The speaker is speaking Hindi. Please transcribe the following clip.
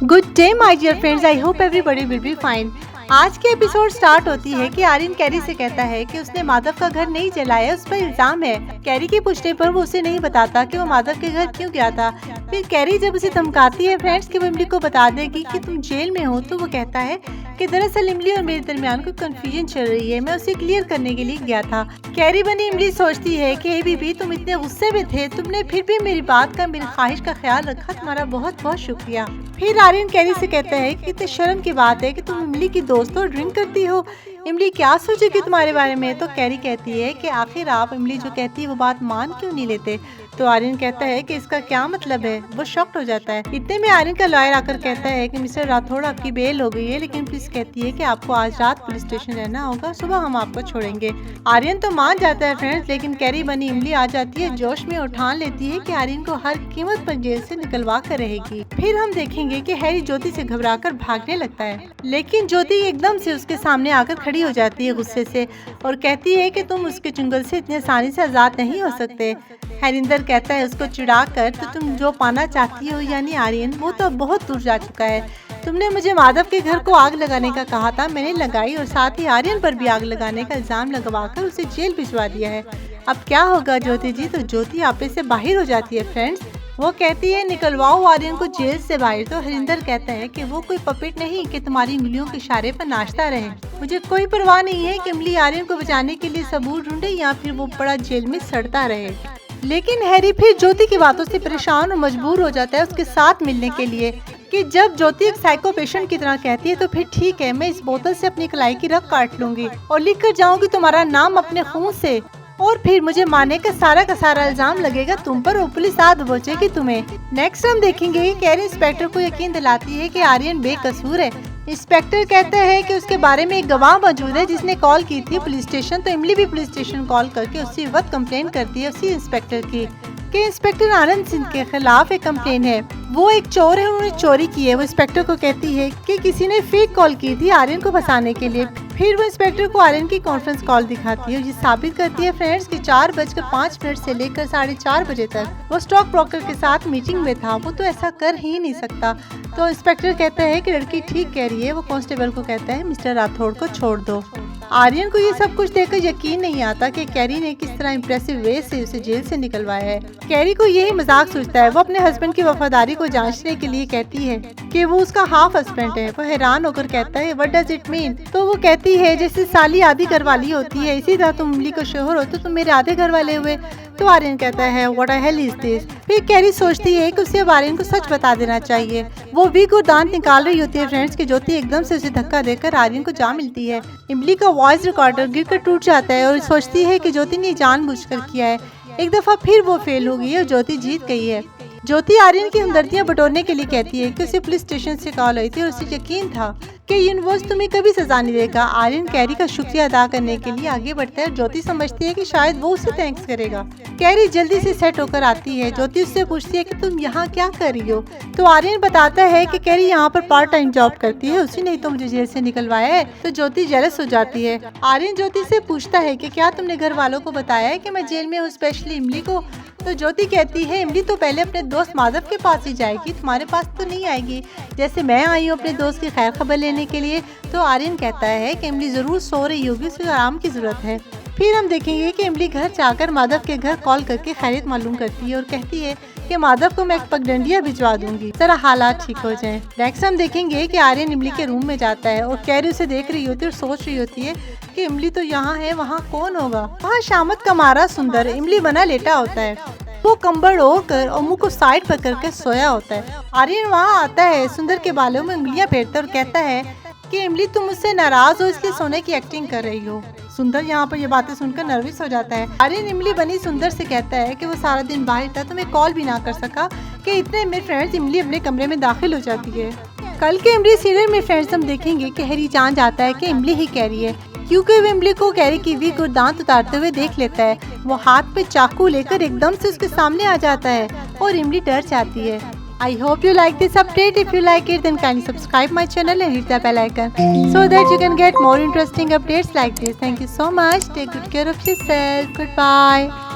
Good day my dear friends, I hope everybody will be fine. आज के एपिसोड स्टार्ट होती है कि आर्यन कैरी से कहता है कि उसने माधव का घर नहीं जलाया, उस पर इल्जाम है। कैरी के पूछने पर वो उसे नहीं बताता कि वो माधव के घर क्यों गया था। फिर कैरी जब उसे धमकाती है फ्रेंड्स कि वो इमली को बता देगी कि तुम जेल में हो, तो वो कहता है कि दरअसल इमली और मेरे दरमियान कोई कंफ्यूजन चल रही है, मैं उसे क्लियर करने के लिए गया था। कैरी बनी इमली सोचती है कि हे बीबी, तुम इतने गुस्से में थे, तुमने फिर भी मेरी बात का, मेरी ख्वाहिश का ख्याल रखा, तुम्हारा बहुत बहुत शुक्रिया। फिर आर्यन कैरी से कहता है कि कितने शर्म की बात है कि तुम इमली की दोस्त हो, ड्रिंक करती हो, इमली क्या सोचेगी तुम्हारे बारे में। तो कैरी कहती है कि आखिर आप इमली जो कहती है वो बात मान क्यों नहीं लेते। तो आर्यन कहता है कि इसका क्या मतलब है। वो शॉक्ड हो जाता है। इतने में आर्यन का लॉयर आकर कहता है कि मिस्टर राठौड़, आपकी बेल हो गई है, लेकिन पुलिस कहती है कि आपको आज रात पुलिस स्टेशन रहना होगा, सुबह हम आपको छोड़ेंगे। आर्यन तो मान जाता है फ्रेंड्स, लेकिन कैरी बनी इमली आ जाती है जोश में और ठान लेती है कि आर्यन को हर कीमत पर जेल से निकलवा कर रहेगी। फिर हम देखेंगे कि हैरी ज्योति से घबराकर भागने लगता है, लेकिन ज्योति एकदम से उसके सामने आकर खड़ी हो जाती है गुस्से से और कहती है कि तुम उसके चुंगल से इतनी आसानी से आजाद नहीं हो सकते। हैरिंदर कहता है उसको चिढ़ा कर, तो तुम जो पाना चाहती हो यानी आर्यन, वो तो बहुत दूर जा चुका है। तुमने मुझे माधव के घर को आग लगाने का कहा था, मैंने लगाई और साथ ही आर्यन पर भी आग लगाने का इल्जाम लगवाकर उसे जेल भिजवा दिया है। अब क्या होगा ज्योति जी। तो ज्योति आपे से बाहर हो जाती है फ्रेंड्स। वो कहती है निकलवाओ आर्यन को जेल से बाहर। तो हरिंदर कहता है कि वो कोई पपेट नहीं कि तुम्हारी उंगलियों के इशारे पर नाचता रहे। मुझे कोई परवाह नहीं है कि इमली आर्यन को बचाने के लिए सबूत ढूंढे या फिर वो बड़ा जेल में सड़ता रहे। लेकिन हैरी फिर ज्योति की बातों से परेशान और मजबूर हो जाता है उसके साथ मिलने के लिए कि जब ज्योति एक साइको पेशेंट की तरह कहती है तो फिर ठीक है, मैं इस बोतल से अपनी कलाई की रग काट लूंगी और लिख कर जाऊंगी तुम्हारा नाम अपने खून से, और फिर मुझे मारने का सारा इल्जाम लगेगा तुम पर और पुलिस आ दबोचेगी तुम्हें। नेक्स्ट हम देखेंगे कि कैरी इंस्पेक्टर को यकीन दिलाती है कि आर्यन बेकसूर है। इंस्पेक्टर कहता है कि उसके बारे में एक गवाह मौजूद है जिसने कॉल की थी पुलिस स्टेशन। तो इमली भी पुलिस स्टेशन कॉल करके उसी वक्त कंप्लेन करती है उसी इंस्पेक्टर की कि इंस्पेक्टर आनंद सिंह के खिलाफ एक कंप्लेन है, वो एक चोर है, उन्होंने चोरी की है। वो इंस्पेक्टर को कहती है कि किसी ने फेक कॉल की थी आर्यन को फंसाने के लिए। फिर वो इंस्पेक्टर को आर्यन की कॉन्फ्रेंस कॉल दिखाती है, ये साबित करती है फ्रेंड्स कि 4:05 से लेकर 4:30 बजे तक वो स्टॉक ब्रोकर के साथ मीटिंग में था। वो तो ऐसा कर ही नहीं सकता। तो इंस्पेक्टर कहता है कि लड़की ठीक कह रही है। वो कांस्टेबल को कहता है मिस्टर राठौड़ को छोड़ दो। आर्यन को ये सब कुछ देखकर यकीन नहीं आता कि कैरी ने किस तरह इम्प्रेसिव वे से उसे जेल से निकलवाया है। कैरी को यही मजाक सोचता है। वो अपने हस्बैंड की वफादारी को जांचने के लिए कहती है कि वो उसका हाफ हस्बैंड है। वो हैरान होकर कहता है व्हाट डज इट मीन। तो वो कहती है जैसे साली आधी घरवाली होती है, इसी तरह तुम इमली को शोहर हो तो तुम मेरे आधे घर वाले हुए। तो आर्यन कहता है what the hell is this. फिर कैरी सोचती है कि उसे अब आर्यन को सच बता देना चाहिए। वो विग और दांत निकाल रही होती है फ्रेंड्स कि ज्योति एकदम से उसे धक्का देकर आर्यन को जा मिलती है। इमली का वॉइस रिकॉर्डर गिरकर टूट जाता है और सोचती है कि ज्योति ने जानबूझकर किया है। एक दफा फिर वो फेल हो गई है और ज्योति जीत गई है। ज्योति आर्यन की हमदर्दियां बटोरने के लिए कहती है कि उसे पुलिस स्टेशन से कॉल आई थी और उसे यकीन था कि यूनिवर्स तुम्हें कभी सजा नहीं देगा। आर्यन कैरी का शुक्रिया अदा करने के लिए आगे बढ़ता है। ज्योति समझती है कि शायद वो उसे थैंक्स करेगा। कैरी जल्दी से सेट होकर आती है। ज्योति उससे पूछती है कि तुम यहाँ क्या कर रही हो। तो आर्यन बताता है कि कैरी यहाँ पर पार्ट टाइम जॉब करती है, उसी ने तो मुझे जेल से निकलवाया है। तो ज्योति जेलस हो जाती है। आर्यन ज्योति से पूछता है कि क्या तुमने घर वालों को बताया है कि मैं जेल में हूँ, स्पेशली इमली को। तो ज्योति कहती है इमली तो पहले अपने दोस्त माधव के पास ही जाएगी, तुम्हारे पास तो नहीं आएगी, जैसे मैं आई हूँ अपने दोस्त की खैर खबर लेने के लिए। तो आर्यन कहता है कि इमली जरूर सो रही होगी, उसे आराम की जरूरत है। फिर हम देखेंगे कि इमली घर जाकर माधव के घर कॉल करके खैरियत मालूम करती है और कहती है कि माधव को मैं एक पगडंडिया भिजवा दूंगी, जरा हालात ठीक हो जाएं। नेक्स्ट हम देखेंगे कि आर्यन इमली के रूम में जाता है और कैरी उसे देख रही होती है और सोच रही होती है कि इमली तो यहाँ है, वहाँ कौन होगा। वहाँ शामत का मारा सुंदर इमली बना लेटा होता है। वो कंबल ओढ़कर और मुंह को साइड पर करके सोया होता है। आर्यन वहाँ आता है, सुंदर के बालों में उंगलियां फेरता और कहता है कि इमली तुम मुझसे नाराज हो इसलिए सोने की एक्टिंग कर रही हो। सुंदर यहाँ पर ये बातें सुनकर नर्वस हो जाता है। आर्यन इमली बनी सुंदर से कहता है कि वो सारा दिन बाहर था तो मैं कॉल भी ना कर सका कि इतने में फ्रेंड्स इमली अपने कमरे में दाखिल हो जाती है। कल के इमली सीरियल में फ्रेंड्स हम देखेंगे कि हैरी जान जाता है कि इमली ही कैरी है, क्योंकि वो इमली को कैरी की विग और दांत उतारते हुए देख लेता है। वो हाथ पे चाकू लेकर एकदम से उसके सामने आ जाता है और इमली डर जाती है। I hope you like this update. If you like it, then kindly subscribe my channel and hit the bell icon so that you can get more interesting updates like this. Thank you so much. Take good care of yourself. Goodbye.